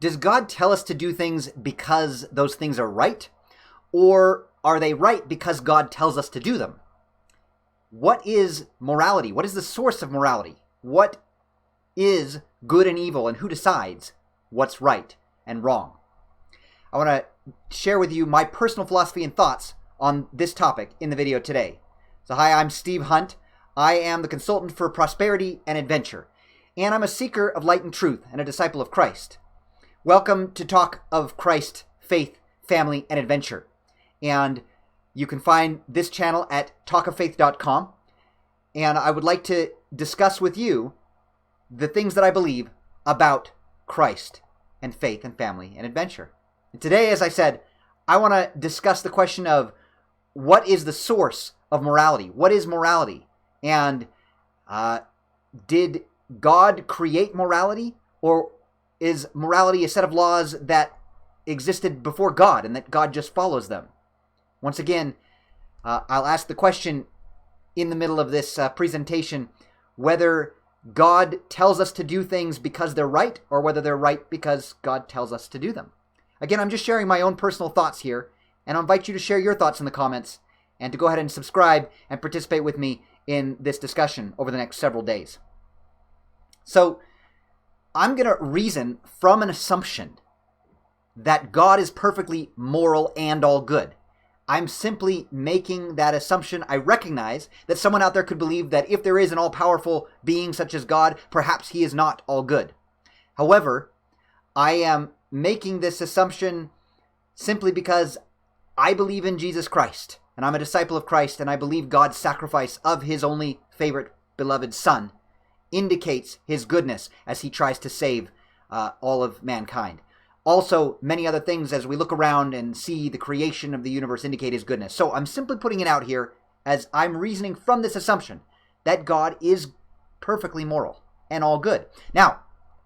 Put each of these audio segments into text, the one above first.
Does God tell us to do things because those things are right? Or are they right because God tells us to do them? What is morality? What is the source of morality? What is good and evil, and who decides what's right and wrong? I want to share with you my personal philosophy and thoughts on this topic in the video today. So hi, I'm Steve Hunt. I am the consultant for prosperity and adventure, and I'm a seeker of light and truth and a disciple of Christ. Welcome to Talk of Christ, Faith, Family, and Adventure. And you can find this channel at talkoffaith.com. And I would like to discuss with you the things that I believe about Christ and faith and family and adventure. And today, as I said, I want to discuss the question of what is the source of morality? What is morality? And did God create morality, or is morality a set of laws that existed before God and that God just follows them? Once again, I'll ask the question in the middle of this presentation whether God tells us to do things because they're right, or whether they're right because God tells us to do them. Again, I'm just sharing my own personal thoughts here, and I invite you to share your thoughts in the comments and to go ahead and subscribe and participate with me in this discussion over the next several days. So, I'm going to reason from an assumption that God is perfectly moral and all good. I'm simply making that assumption. I recognize that someone out there could believe that if there is an all-powerful being such as God, perhaps he is not all good. However, I am making this assumption simply because I believe in Jesus Christ, and I'm a disciple of Christ, and I believe God's sacrifice of his only favorite beloved Son indicates his goodness as he tries to save all of mankind. Also, many other things as we look around and see the creation of the universe indicate his goodness. So I'm simply putting it out here as I'm reasoning from this assumption that God is perfectly moral and all good. Now,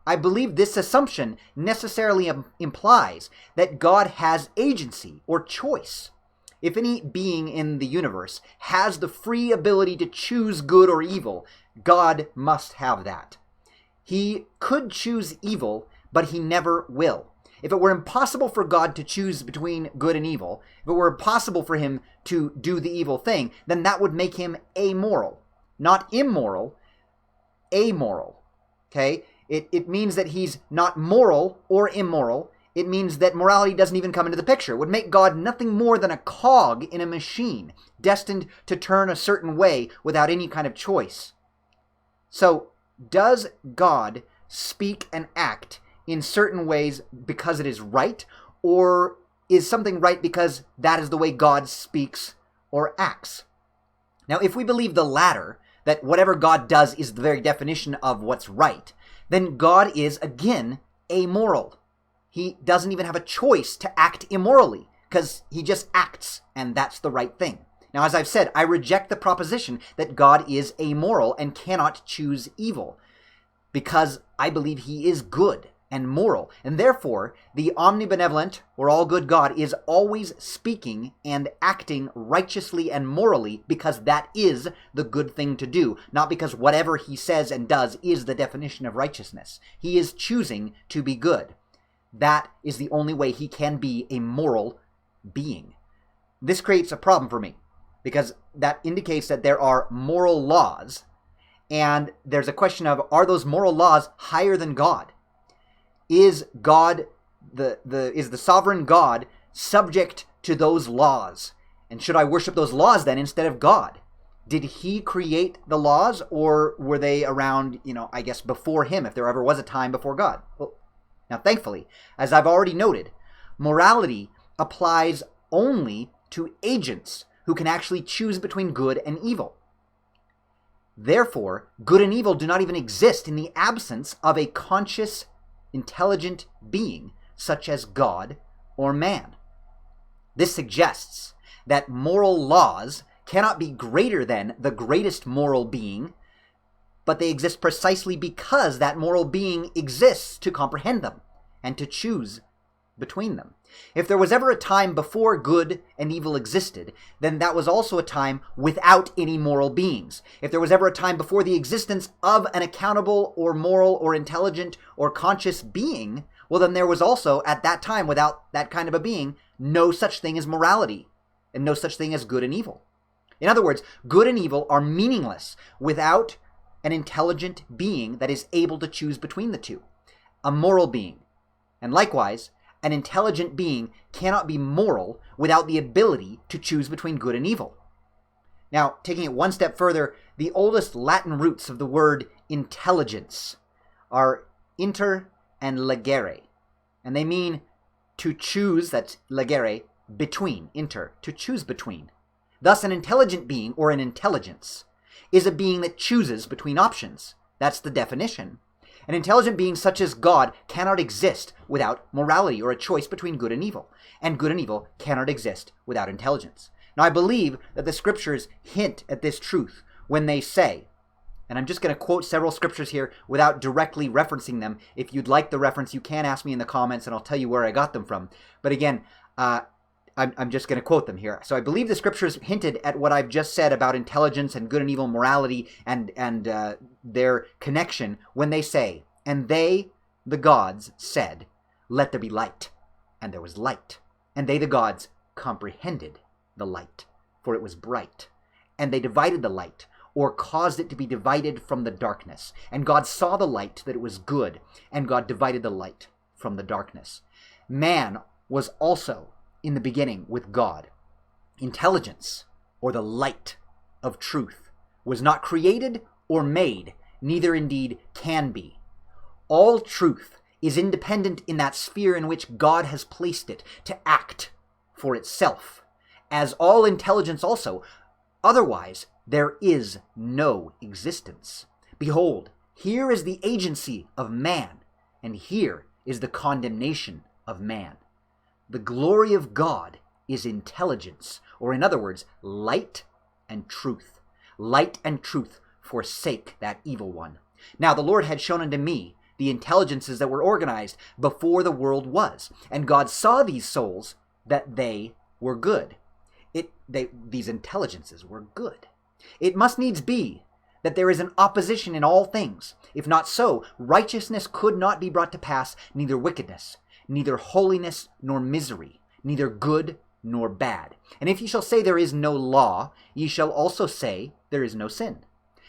I believe this assumption necessarily implies that God has agency or choice. If any being in the universe has the free ability to choose good or evil, God must have that. He could choose evil, but he never will. If it were impossible for God to choose between good and evil, if it were impossible for him to do the evil thing, then that would make him amoral. Not immoral, amoral. Okay? It means that he's not moral or immoral. It means that morality doesn't even come into the picture. It would make God nothing more than a cog in a machine, destined to turn a certain way without any kind of choice. So, does God speak and act in certain ways because it is right, or is something right because that is the way God speaks or acts? Now, if we believe the latter, that whatever God does is the very definition of what's right, then God is, again, amoral. He doesn't even have a choice to act immorally, because he just acts, and that's the right thing. Now, as I've said, I reject the proposition that God is amoral and cannot choose evil, because I believe he is good and moral, and therefore the omnibenevolent or all-good God is always speaking and acting righteously and morally, because that is the good thing to do, not because whatever he says and does is the definition of righteousness. He is choosing to be good. That is the only way he can be a moral being. This creates a problem for me, because that indicates that there are moral laws, and there's a question of, are those moral laws higher than God? Is God, is the sovereign God subject to those laws? And should I worship those laws then instead of God? Did he create the laws, or were they around, I guess before him, if there ever was a time before God? Well, now thankfully, as I've already noted, morality applies only to agents who can actually choose between good and evil. Therefore, good and evil do not even exist in the absence of a conscious, intelligent being such as God or man. This suggests that moral laws cannot be greater than the greatest moral being, but they exist precisely because that moral being exists to comprehend them and to choose between them. If there was ever a time before good and evil existed, then that was also a time without any moral beings. If there was ever a time before the existence of an accountable or moral or intelligent or conscious being, well, then there was also, at that time, without that kind of a being, no such thing as morality and no such thing as good and evil. In other words, good and evil are meaningless without an intelligent being that is able to choose between the two, a moral being. And likewise, an intelligent being cannot be moral without the ability to choose between good and evil. Now, taking it one step further, the oldest Latin roots of the word intelligence are inter and legere, and they mean to choose, that's legere, between, inter, to choose between. Thus, an intelligent being, or an intelligence, is a being that chooses between options. That's the definition. An intelligent being such as God cannot exist without morality or a choice between good and evil cannot exist without intelligence. Now, I believe that the scriptures hint at this truth when they say, and I'm just going to quote several scriptures here without directly referencing them. If you'd like the reference, you can ask me in the comments and I'll tell you where I got them from. But again, I'm just going to quote them here. So I believe the scriptures hinted at what I've just said about intelligence and good and evil morality and their connection when they say, and they, the gods, said, let there be light. And there was light. And they, the gods, comprehended the light, for it was bright. And they divided the light, or caused it to be divided from the darkness. And God saw the light, that it was good, and God divided the light from the darkness. Man was also in the beginning with God. Intelligence, or the light of truth, was not created or made, neither indeed can be. All truth is independent in that sphere in which God has placed it to act for itself, as all intelligence also. Otherwise, there is no existence. Behold, here is the agency of man, and here is the condemnation of man. The glory of God is intelligence, or in other words, light and truth. Light and truth forsake that evil one. Now the Lord had shown unto me the intelligences that were organized before the world was, and God saw these souls that they were good. These intelligences were good. It must needs be that there is an opposition in all things. If not so, righteousness could not be brought to pass, neither wickedness, neither holiness nor misery, neither good nor bad. And if ye shall say there is no law, ye shall also say there is no sin.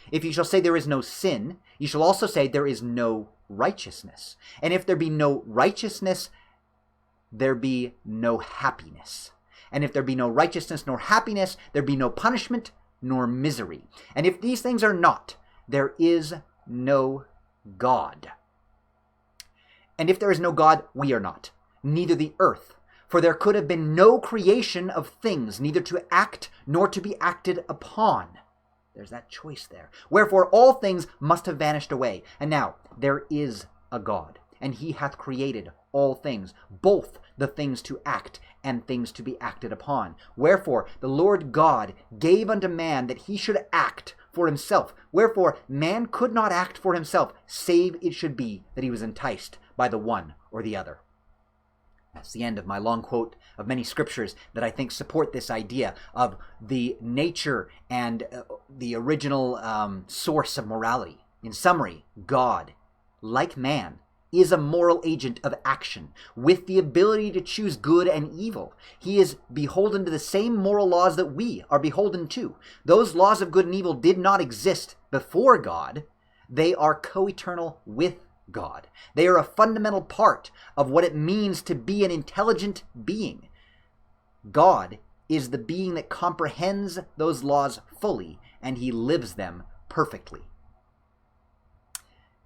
If ye shall say there is no sin, ye shall also say there is no righteousness. And if there be no righteousness, there be no happiness. And if there be no righteousness nor happiness, there be no punishment nor misery. And if these things are not, there is no God. And if there is no God, we are not, neither the earth. For there could have been no creation of things, neither to act nor to be acted upon. There's that choice there. Wherefore all things must have vanished away. And now there is a God, and he hath created all things, both the things to act and things to be acted upon. Wherefore the Lord God gave unto man that he should act for himself. Wherefore man could not act for himself, save it should be that he was enticed by the one or the other. That's the end of my long quote of many scriptures that I think support this idea of the nature and the original source of morality. In summary, God, like man, is a moral agent of action with the ability to choose good and evil. He is beholden to the same moral laws that we are beholden to. Those laws of good and evil did not exist before God. They are co-eternal with God. They are a fundamental part of what it means to be an intelligent being. God is the being that comprehends those laws fully, and he lives them perfectly.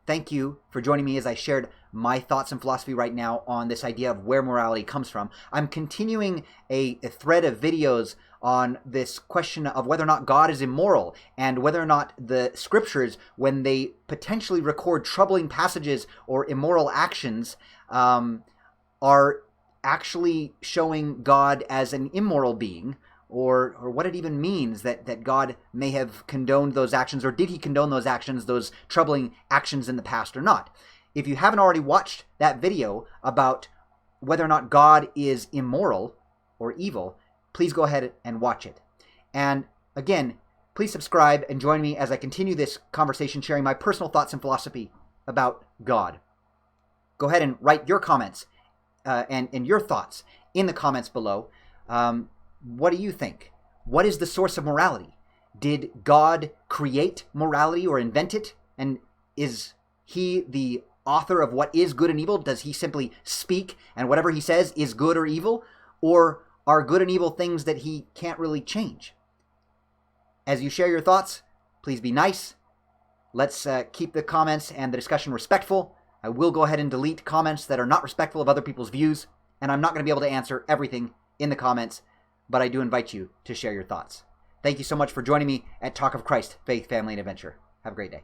Thank you for joining me as I shared my thoughts and philosophy right now on this idea of where morality comes from. I'm continuing a thread of videos on this question of whether or not God is immoral and whether or not the scriptures, when they potentially record troubling passages or immoral actions, are actually showing God as an immoral being, or what it even means that God may have condoned those actions, or did he condone those actions, those troubling actions in the past or not. If you haven't already watched that video about whether or not God is immoral or evil, please go ahead and watch it. And again, please subscribe and join me as I continue this conversation, sharing my personal thoughts and philosophy about God. Go ahead and write your comments and your thoughts in the comments below. What do you think? What is the source of morality? Did God create morality or invent it? And is he the author of what is good and evil? Does he simply speak and whatever he says is good or evil? Or are good and evil things that he can't really change? As you share your thoughts, please be nice. Let's keep the comments and the discussion respectful. I will go ahead and delete comments that are not respectful of other people's views, and I'm not going to be able to answer everything in the comments, but I do invite you to share your thoughts. Thank you so much for joining me at Talk of Christ, Faith, Family, and Adventure. Have a great day.